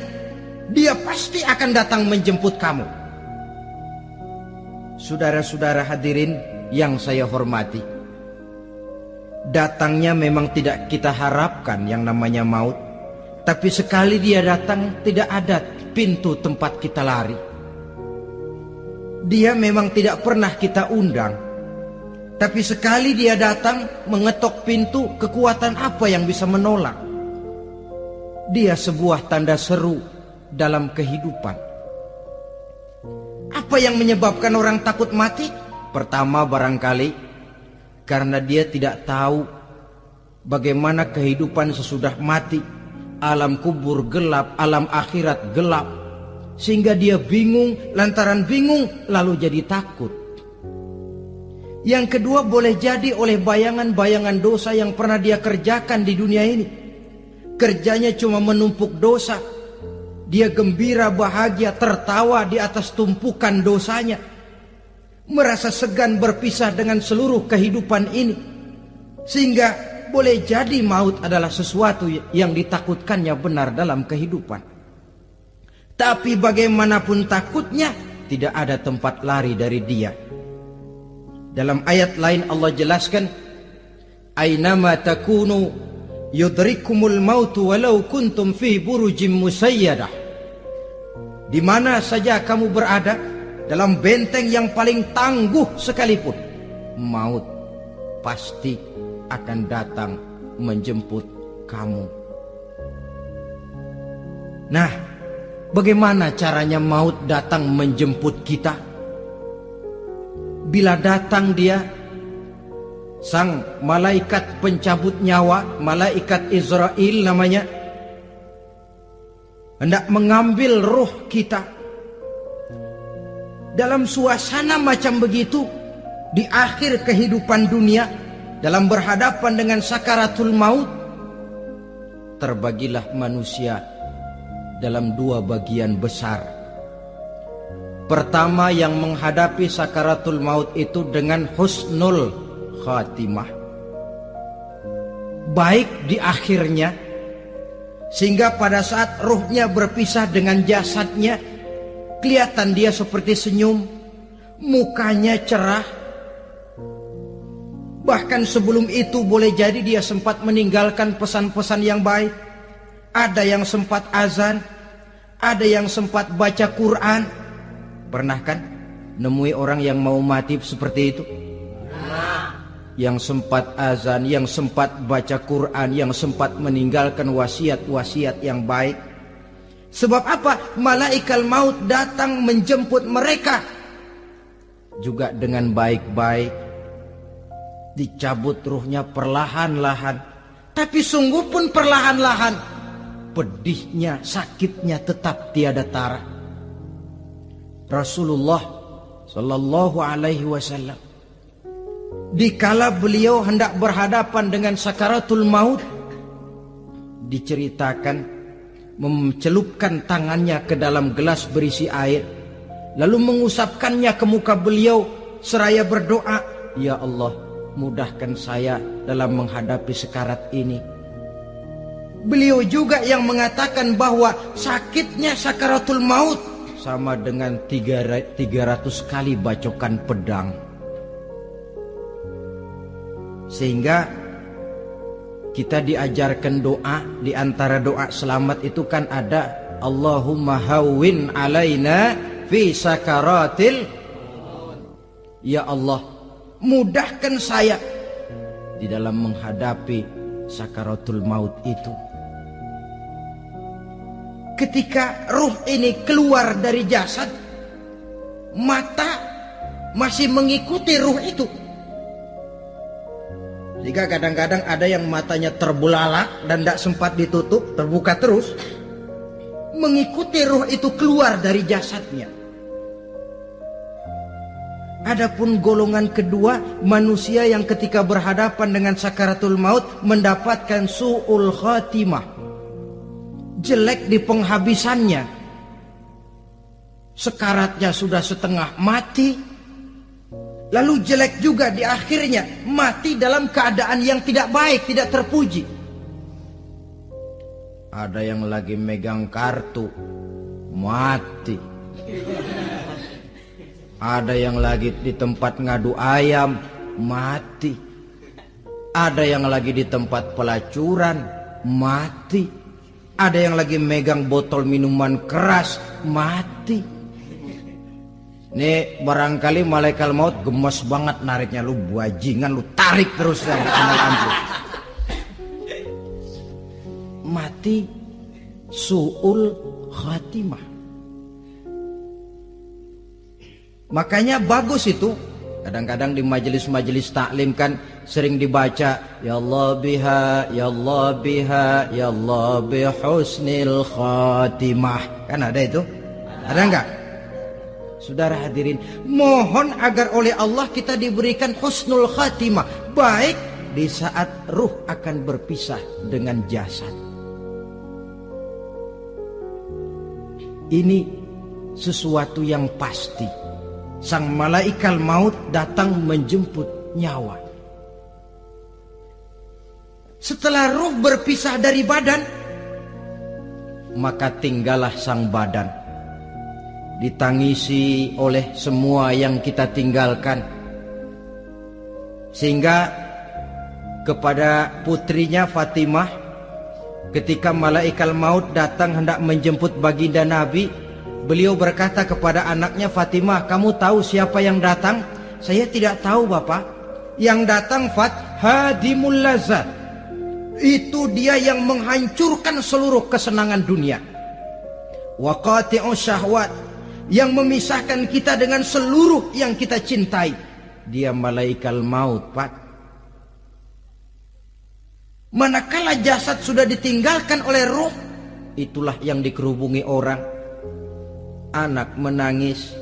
pasti akan datang menjemput kamu. Saudara-saudara hadirin yang saya hormati, datangnya memang tidak kita harapkan yang namanya maut, tapi sekali dia datang tidak ada pintu tempat kita lari. Dia memang tidak pernah kita undang, tapi sekali dia datang mengetok pintu, kekuatan apa yang bisa menolak? Dia sebuah tanda seru dalam kehidupan. Apa yang menyebabkan orang takut mati? Pertama barangkali karena dia tidak tahu bagaimana kehidupan sesudah mati. Alam kubur gelap, alam akhirat gelap, sehingga dia bingung. Lantaran bingung lalu jadi takut. Yang kedua, boleh jadi oleh bayangan-bayangan dosa yang pernah dia kerjakan di dunia ini. Kerjanya cuma menumpuk dosa. Dia gembira, bahagia, tertawa di atas tumpukan dosanya, merasa segan berpisah dengan seluruh kehidupan ini. Sehingga boleh jadi maut adalah sesuatu yang ditakutkannya benar dalam kehidupan. Tapi bagaimanapun takutnya, tidak ada tempat lari dari dia. Dalam ayat lain Allah jelaskan, Aynama takunu yudrikumul mautu walau kuntum fi burujim musayyadah. Di mana saja kamu berada, dalam benteng yang paling tangguh sekalipun, maut pasti akan datang menjemput kamu. Nah, bagaimana caranya maut datang menjemput kita? Bila datang dia, sang malaikat pencabut nyawa, malaikat Israel namanya, hendak mengambil ruh kita. Dalam suasana macam begitu, di akhir kehidupan dunia, dalam berhadapan dengan sakaratul maut, terbagilah manusia dalam dua bagian besar. Pertama, yang menghadapi sakaratul maut itu dengan husnul khatimah, baik di akhirnya, sehingga pada saat ruhnya berpisah dengan jasadnya, kelihatan dia seperti senyum, mukanya cerah. Bahkan sebelum itu boleh jadi dia sempat meninggalkan pesan-pesan yang baik. Ada yang sempat azan, ada yang sempat baca Quran. Pernah kan nemui orang yang mau mati seperti itu? Yang sempat azan, yang sempat baca Quran, yang sempat meninggalkan wasiat-wasiat yang baik. Sebab apa? Malaikat maut datang menjemput mereka juga dengan baik-baik. Dicabut ruhnya perlahan-lahan, tapi sungguh pun perlahan-lahan. Pedihnya, sakitnya tetap tiada tara. Rasulullah Sallallahu Alaihi Wasallam, dikala beliau hendak berhadapan dengan sakaratul maut, diceritakan mencelupkan tangannya ke dalam gelas berisi air, lalu mengusapkannya ke muka beliau seraya berdoa, "Ya Allah, mudahkan saya dalam menghadapi sekarat ini." Beliau juga yang mengatakan bahwa sakitnya sakaratul maut sama dengan 300 kali bacokan pedang. Sehingga kita diajarkan doa. Di antara doa selamat itu kan ada, Allahumma hawwin alaina fi sakaratil. Ya Allah, mudahkan saya di dalam menghadapi sakaratul maut itu. Ketika ruh ini keluar dari jasad, mata masih mengikuti ruh itu. Jika kadang-kadang ada yang matanya terbelalak dan tidak sempat ditutup, terbuka terus, mengikuti ruh itu keluar dari jasadnya. Adapun golongan kedua, manusia yang ketika berhadapan dengan sakaratul maut mendapatkan su'ul khatimah, jelek di penghabisannya. Sekaratnya sudah setengah mati, lalu jelek juga di akhirnya, mati dalam keadaan yang tidak baik, tidak terpuji. Ada yang lagi megang kartu, mati. Ada yang lagi di tempat ngadu ayam, mati. Ada yang lagi di tempat pelacuran, mati. Ada yang lagi megang botol minuman keras, mati. Ini barangkali malaikat maut gemes banget nariknya, lu bajingan, lu tarik terus ya, ampun. Mati su'ul khatimah. Makanya bagus itu. Kadang-kadang di majelis-majelis taklim kan sering dibaca, ya Allah biha, ya Allah biha, ya Allah bihusnil khatimah. Kan ada itu? Ada enggak? Saudara hadirin, mohon agar oleh Allah kita diberikan husnul khatimah, baik di saat ruh akan berpisah dengan jasad. Ini sesuatu yang pasti. Sang malaikat maut datang menjemput nyawa. Setelah ruh berpisah dari badan, maka tinggallah sang badan, ditangisi oleh semua yang kita tinggalkan. Sehingga kepada putrinya Fatimah, ketika malaikat maut datang hendak menjemput baginda Nabi, beliau berkata kepada anaknya, Fatimah, kamu tahu siapa yang datang? Saya tidak tahu, Bapak. Yang datang hadimul lazat. Itu dia yang menghancurkan seluruh kesenangan dunia. Wa qati'us syahwat, yang memisahkan kita dengan seluruh yang kita cintai. Dia malaikat maut, Pak. Manakala jasad sudah ditinggalkan oleh roh, itulah yang dikerubungi orang. Anak menangis,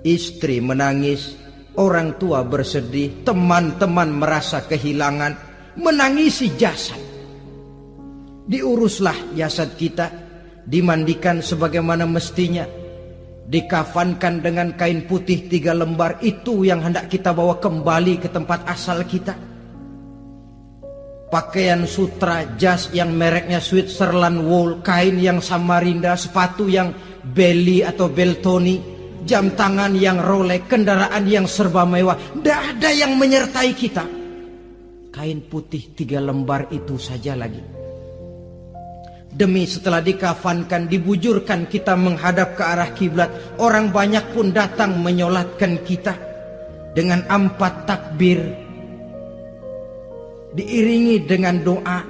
istri menangis, orang tua bersedih, teman-teman merasa kehilangan, menangisi jasad. Diuruslah jasad kita, dimandikan sebagaimana mestinya, dikafankan dengan kain putih 3 lembar. Itu yang hendak kita bawa kembali ke tempat asal kita. Pakaian sutra, jas yang mereknya Switzerland wool, kain yang Samarinda, sepatu yang Belly atau Beltoni, jam tangan yang Rolex, kendaraan yang serba mewah. Tidak ada yang menyertai kita. Kain putih 3 lembar itu saja lagi. Demi setelah dikafankan, dibujurkan kita menghadap ke arah kiblat, orang banyak pun datang menyolatkan kita dengan 4 takbir, diiringi dengan doa.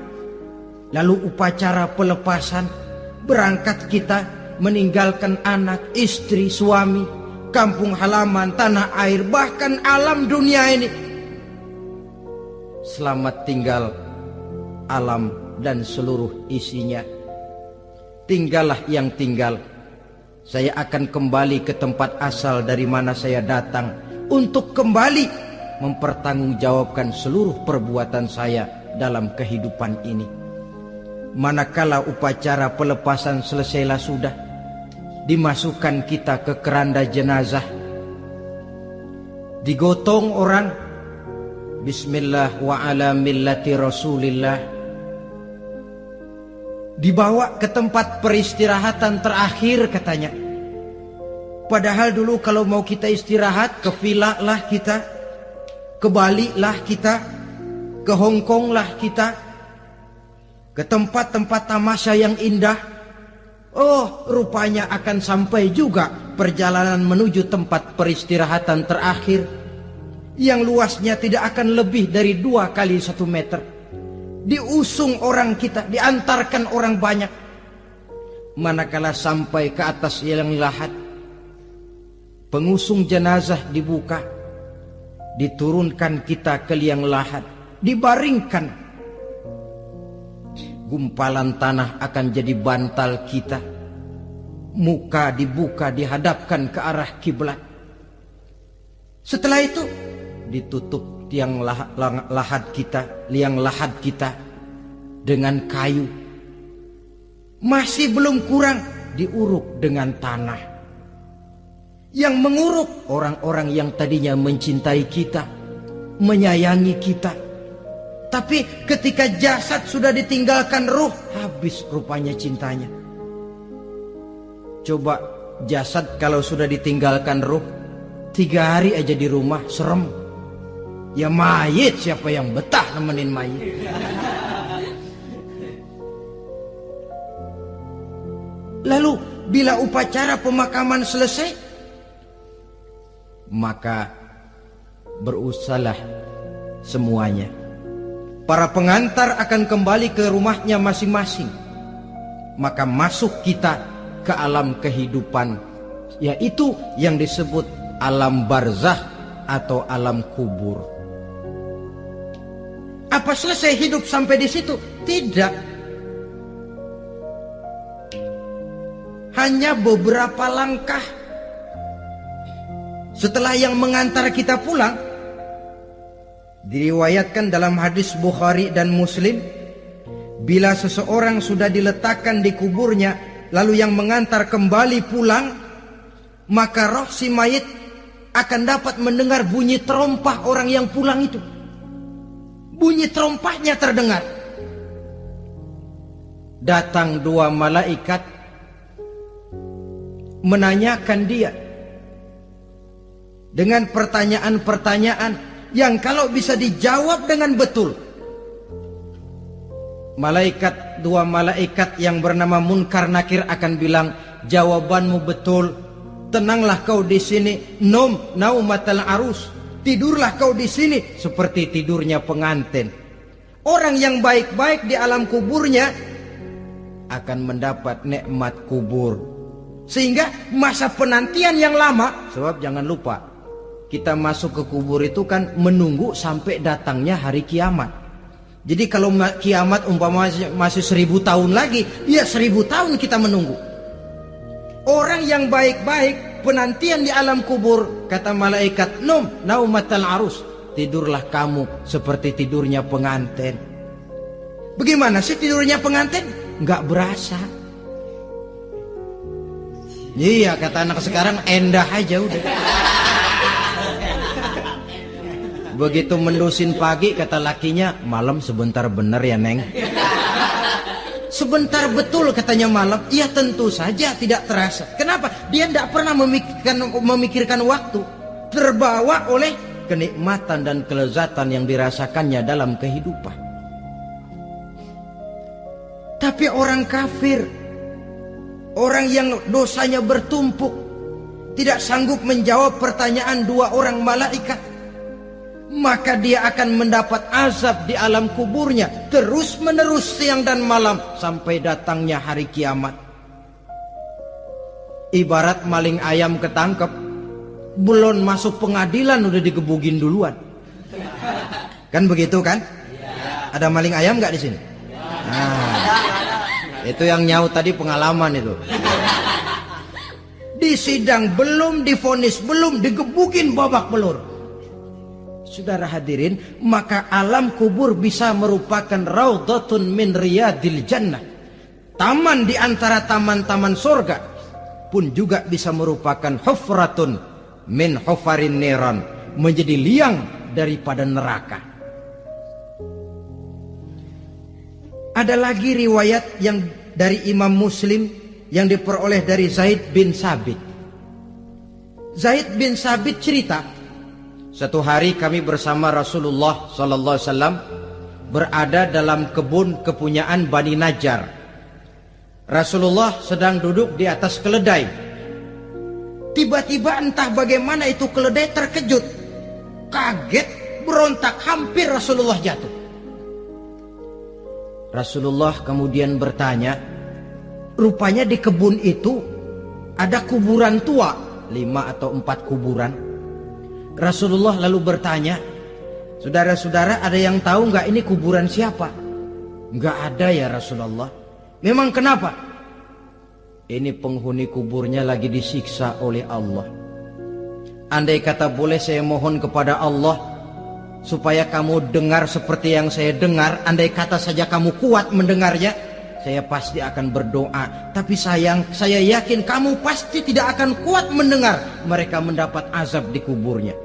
Lalu upacara pelepasan, berangkat kita meninggalkan anak, istri, suami, kampung halaman, tanah air, bahkan alam dunia ini. Selamat tinggal alam dan seluruh isinya. Tinggallah yang tinggal. Saya akan kembali ke tempat asal dari mana saya datang, untuk kembali mempertanggungjawabkan seluruh perbuatan saya dalam kehidupan ini. Manakala upacara pelepasan selesailah sudah, dimasukkan kita ke keranda jenazah, digotong orang, bismillah wa ala millati rasulillah, dibawa ke tempat peristirahatan terakhir katanya. Padahal dulu kalau mau kita istirahat, ke villa lah kita, ke Bali lah kita, ke Hong Kong lah kita, ke tempat-tempat tamasya yang indah. Oh, rupanya akan sampai juga perjalanan menuju tempat peristirahatan terakhir, yang luasnya tidak akan lebih dari 2 kali 1 meter. Diusung orang kita, diantarkan orang banyak. Manakala sampai ke atas liang lahat, pengusung jenazah dibuka, diturunkan kita ke liang lahat, dibaringkan. Gumpalan tanah akan jadi bantal kita. Muka dibuka, dihadapkan ke arah kiblat. Setelah itu ditutup liang lahat kita dengan kayu. Masih belum kurang, diuruk dengan tanah. Yang menguruk orang-orang yang tadinya mencintai kita, menyayangi kita. Tapi ketika jasad sudah ditinggalkan ruh, habis rupanya cintanya. Coba jasad kalau sudah ditinggalkan ruh, 3 hari aja di rumah, serem. Ya mayit, siapa yang betah nemenin mayit? Lalu bila upacara pemakaman selesai, maka berusahalah semuanya. Para pengantar akan kembali ke rumahnya masing-masing. Maka masuk kita ke alam kehidupan, yaitu yang disebut alam barzah atau alam kubur. Apa selesai hidup sampai di situ? Tidak. Hanya beberapa langkah setelah yang mengantar kita pulang. Diriwayatkan dalam hadis Bukhari dan Muslim, bila seseorang sudah diletakkan di kuburnya, lalu yang mengantar kembali pulang, maka roh si mayit akan dapat mendengar bunyi terompah orang yang pulang itu. Bunyi terompahnya terdengar. Datang dua malaikat menanyakan dia dengan pertanyaan-pertanyaan yang kalau bisa dijawab dengan betul, dua malaikat yang bernama Munkar Nakir akan bilang, jawabanmu betul, tenanglah kau di sini, naumatal arus, tidurlah kau di sini seperti tidurnya pengantin. Orang yang baik-baik di alam kuburnya akan mendapat nikmat kubur, sehingga masa penantian yang lama. Sebab jangan lupa, kita masuk ke kubur itu kan menunggu sampai datangnya hari kiamat. Jadi kalau kiamat umpama masih 1000 tahun lagi, ya 1000 tahun kita menunggu. Orang yang baik-baik penantian di alam kubur, kata malaikat, naumatal arus, tidurlah kamu seperti tidurnya pengantin. Bagaimana sih tidurnya pengantin? Nggak berasa. Iya, kata anak sekarang, endah aja udah. Begitu mendusin pagi, kata lakinya, malam sebentar bener ya Neng. Sebentar betul katanya malam. Iya tentu saja tidak terasa. Kenapa? Dia tidak pernah memikirkan waktu. Terbawa oleh kenikmatan dan kelezatan yang dirasakannya dalam kehidupan. Tapi orang kafir, orang yang dosanya bertumpuk, tidak sanggup menjawab pertanyaan dua orang malaikat, maka dia akan mendapat azab di alam kuburnya terus menerus siang dan malam sampai datangnya hari kiamat. Ibarat maling ayam ketangkep, belum masuk pengadilan udah digebugin duluan. Kan begitu kan? Ada maling ayam nggak di sini? Nah, itu yang nyaut tadi pengalaman itu. Di sidang belum divonis, belum digebugin babak belur. Saudara hadirin, maka alam kubur bisa merupakan raudhatun min riyadil jannah. Taman di antara taman-taman surga, pun juga bisa merupakan hufratun min hufarin niran, menjadi liang daripada neraka. Ada lagi riwayat yang dari Imam Muslim yang diperoleh dari Zaid bin Sabit. Zaid bin Sabit cerita, satu hari kami bersama Rasulullah sallallahu alaihi wasallam berada dalam kebun kepunyaan Bani Najjar. Rasulullah sedang duduk di atas keledai. Tiba-tiba entah bagaimana itu keledai terkejut, kaget, berontak, hampir Rasulullah jatuh. Rasulullah kemudian bertanya, rupanya di kebun itu ada kuburan tua, 5 atau 4 kuburan. Rasulullah lalu bertanya, saudara-saudara ada yang tahu nggak ini kuburan siapa? Nggak ada ya Rasulullah. Memang kenapa? Ini penghuni kuburnya lagi disiksa oleh Allah. Andai kata boleh saya mohon kepada Allah supaya kamu dengar seperti yang saya dengar, andai kata saja kamu kuat mendengarnya, saya pasti akan berdoa. Tapi sayang, saya yakin kamu pasti tidak akan kuat mendengar mereka mendapat azab di kuburnya.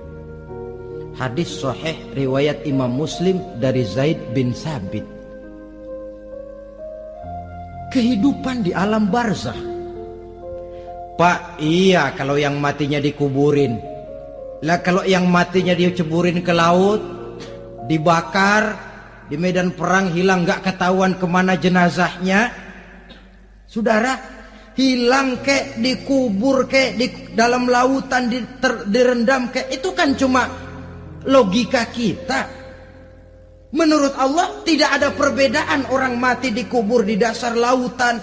Hadis sahih riwayat Imam Muslim dari Zaid bin Sabit. Kehidupan di alam barzah. Pak, iya kalau yang matinya dikuburin. Lah kalau yang matinya diceburin ke laut, dibakar, di medan perang hilang gak ketahuan kemana jenazahnya. Saudara, hilang kek, dikubur kek, di dalam lautan direndam kek, itu kan cuma logika kita. Menurut Allah tidak ada perbedaan orang mati dikubur di dasar lautan,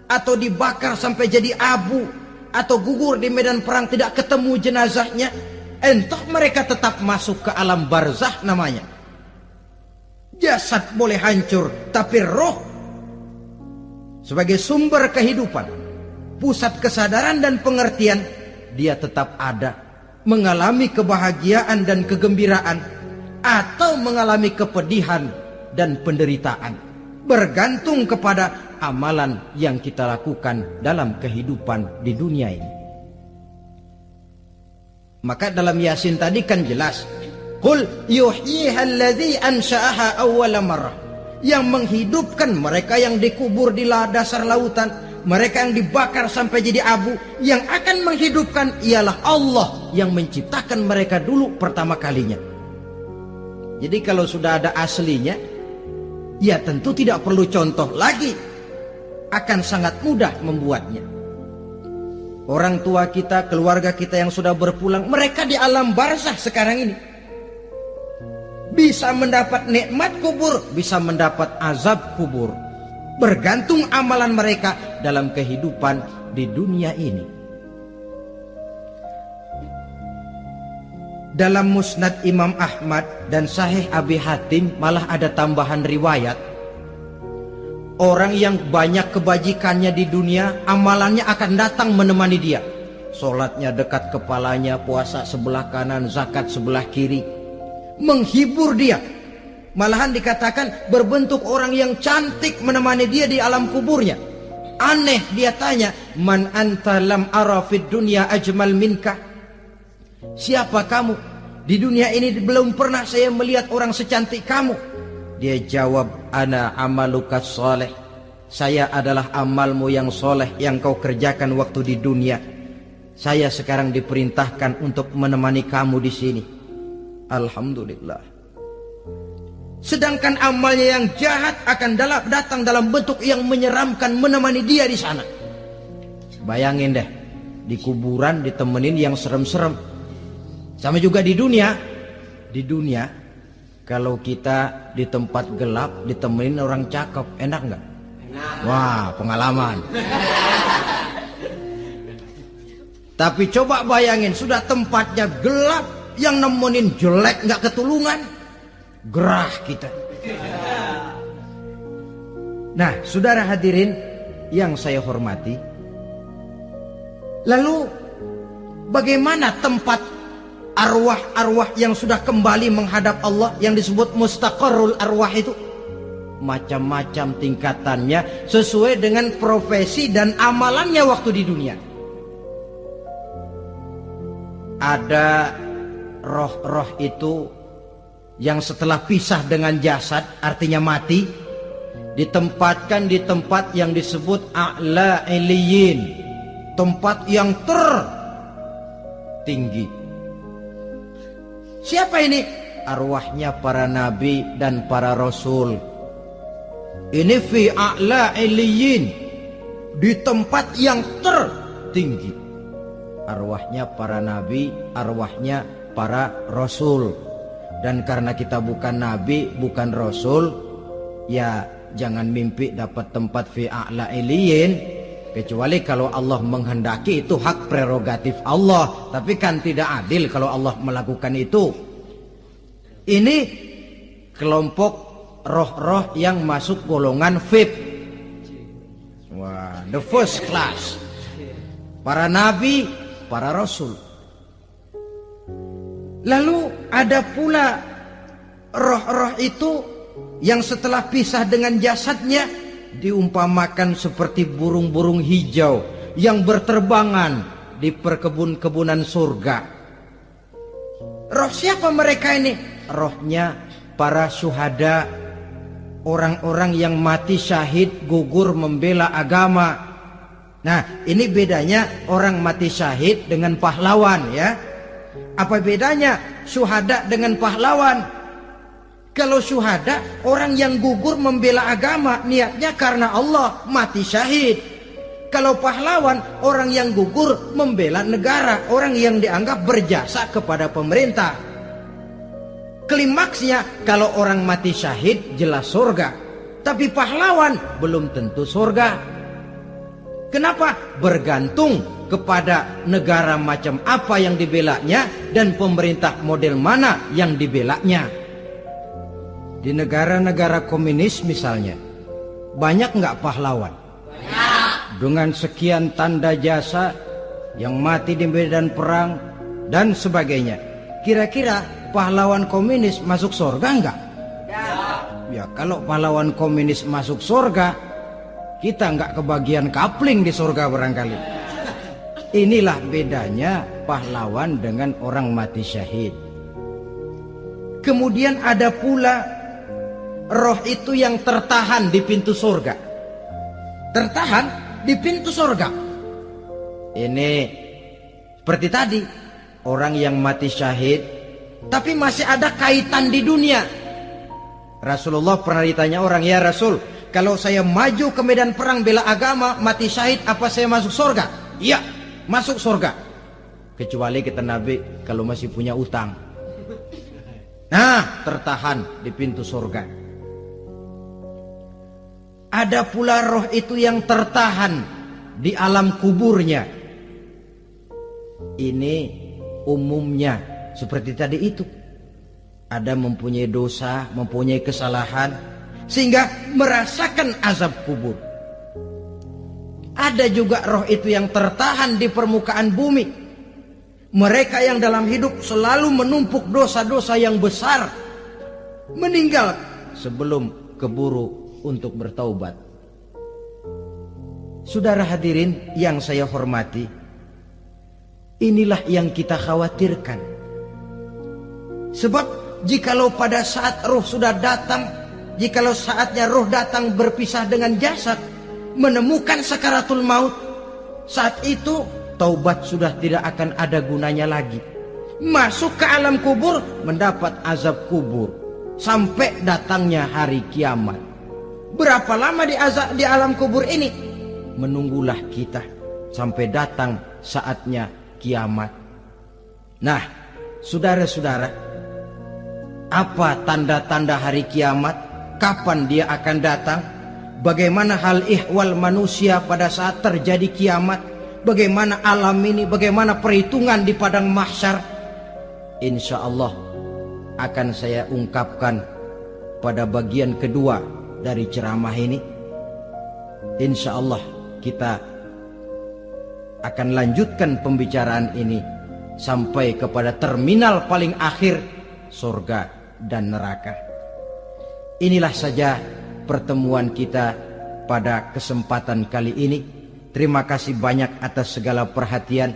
atau dibakar sampai jadi abu, atau gugur di medan perang tidak ketemu jenazahnya. Entah mereka tetap masuk ke alam barzah namanya. Jasad boleh hancur, tapi roh sebagai sumber kehidupan, pusat kesadaran dan pengertian, dia tetap ada, mengalami kebahagiaan dan kegembiraan, atau mengalami kepedihan dan penderitaan, bergantung kepada amalan yang kita lakukan dalam kehidupan di dunia ini. Maka dalam Yasin tadi kan jelas, qul yuhyiha alladzi ansha'aha awwala marrah. Yang menghidupkan mereka yang dikubur di dasar lautan, mereka yang dibakar sampai jadi abu, yang akan menghidupkan ialah Allah yang menciptakan mereka dulu pertama kalinya. Jadi kalau sudah ada aslinya, ya tentu tidak perlu contoh lagi, akan sangat mudah membuatnya. Orang tua kita, keluarga kita yang sudah berpulang, mereka di alam barzah sekarang ini bisa mendapat nikmat kubur, bisa mendapat azab kubur, bergantung amalan mereka dalam kehidupan di dunia ini. Dalam Musnad Imam Ahmad dan Sahih Abi Hatim malah ada tambahan riwayat, orang yang banyak kebajikannya di dunia, amalannya akan datang menemani dia. Sholatnya dekat kepalanya, puasa sebelah kanan, zakat sebelah kiri, menghibur dia. Malahan dikatakan berbentuk orang yang cantik menemani dia di alam kuburnya. Aneh, dia tanya, man anta lam ara fid dunya ajmal minka. Siapa kamu? Di dunia ini belum pernah saya melihat orang secantik kamu. Dia jawab, ana amaluka soleh. Saya adalah amalmu yang soleh yang kau kerjakan waktu di dunia. Saya sekarang diperintahkan untuk menemani kamu di sini. Alhamdulillah. Sedangkan amalnya yang jahat akan datang dalam bentuk yang menyeramkan menemani dia di sana. Bayangin deh, di kuburan ditemenin yang serem-serem. Sama juga di dunia. Di dunia, kalau kita di tempat gelap ditemenin orang cakep, enak nggak? Wah, pengalaman. Tapi coba bayangin, sudah tempatnya gelap, yang nemenin jelek nggak ketulungan, gerah kita. Nah, saudara hadirin yang saya hormati, lalu bagaimana tempat arwah-arwah yang sudah kembali menghadap Allah yang disebut mustaqarrul arwah itu? Macam-macam tingkatannya sesuai dengan profesi dan amalannya waktu di dunia. Ada roh-roh itu yang setelah pisah dengan jasad, artinya mati, ditempatkan di tempat yang disebut a'la iliyin, tempat yang tertinggi. Siapa ini? Arwahnya para nabi dan para rasul. Ini fi a'la iliyin, di tempat yang tertinggi. Arwahnya para nabi, arwahnya para rasul. Dan karena kita bukan nabi, bukan rasul, ya jangan mimpi dapat tempat fi a'la iliyin, kecuali kalau Allah menghendaki. Itu hak prerogatif Allah, tapi kan tidak adil kalau Allah melakukan itu. Ini kelompok roh-roh yang masuk golongan VIP. Wah, the first class. Para nabi, para rasul. Lalu ada pula roh-roh itu yang setelah pisah dengan jasadnya diumpamakan seperti burung-burung hijau yang berterbangan di perkebun-kebunan surga. Roh siapa mereka ini? Rohnya para syuhada, orang-orang yang mati syahid gugur membela agama. Nah, ini bedanya orang mati syahid dengan pahlawan, ya. Apa bedanya syuhada dengan pahlawan? Kalau syuhada, orang yang gugur membela agama, niatnya karena Allah, mati syahid. Kalau pahlawan, orang yang gugur membela negara, orang yang dianggap berjasa kepada pemerintah. Klimaksnya, kalau orang mati syahid jelas surga, tapi pahlawan belum tentu surga. Kenapa? Bergantung kepada negara macam apa yang dibelanya dan pemerintah model mana yang dibelanya. Di negara-negara komunis misalnya, banyak nggak pahlawan? Dengan sekian tanda jasa yang mati di medan perang dan sebagainya. Kira-kira pahlawan komunis masuk surga enggak? Ya, kalau pahlawan komunis masuk surga, kita enggak kebagian kapling di surga barangkali. Inilah bedanya pahlawan dengan orang mati syahid. Kemudian ada pula roh itu yang tertahan di pintu surga. Tertahan di pintu surga. Ini seperti tadi, orang yang mati syahid tapi masih ada kaitan di dunia. Rasulullah pernah ditanya orang, "Ya Rasul, kalau saya maju ke medan perang bela agama, mati syahid, apa saya masuk surga?" "Iya, masuk surga. Kecuali kata Nabi, kalau masih punya utang." Nah, tertahan di pintu surga. Ada pula roh itu yang tertahan di alam kuburnya. Ini umumnya seperti tadi itu. Ada mempunyai dosa, mempunyai kesalahan, sehingga merasakan azab kubur. Ada juga roh itu yang tertahan di permukaan bumi. Mereka yang dalam hidup selalu menumpuk dosa-dosa yang besar, meninggal sebelum keburu untuk bertaubat. Saudara hadirin yang saya hormati, inilah yang kita khawatirkan. Sebab jikalau pada saat roh sudah datang, jikalau saatnya roh datang berpisah dengan jasad, menemukan sakaratul maut, saat itu taubat sudah tidak akan ada gunanya lagi. Masuk ke alam kubur, mendapat azab kubur sampai datangnya hari kiamat. Berapa lama di alam kubur ini? Menunggulah kita sampai datang saatnya kiamat. Nah, saudara-saudara, apa tanda-tanda hari kiamat? Kapan dia akan datang? Bagaimana hal ihwal manusia pada saat terjadi kiamat? Bagaimana alam ini? Bagaimana perhitungan di padang mahsyar? Insya Allah akan saya ungkapkan pada bagian kedua dari ceramah ini. Insya Allah kita akan lanjutkan pembicaraan ini sampai kepada terminal paling akhir, surga dan neraka. Inilah saja pertemuan kita pada kesempatan kali ini. Terima kasih banyak atas segala perhatian.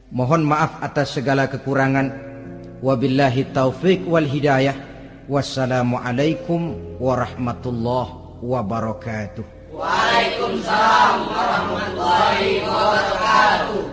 Mohon maaf atas segala kekurangan. Wabillahi taufik wal hidayah. Wassalamualaikum warahmatullahi wabarakatuh. Waalaikumsalam warahmatullahi wabarakatuh.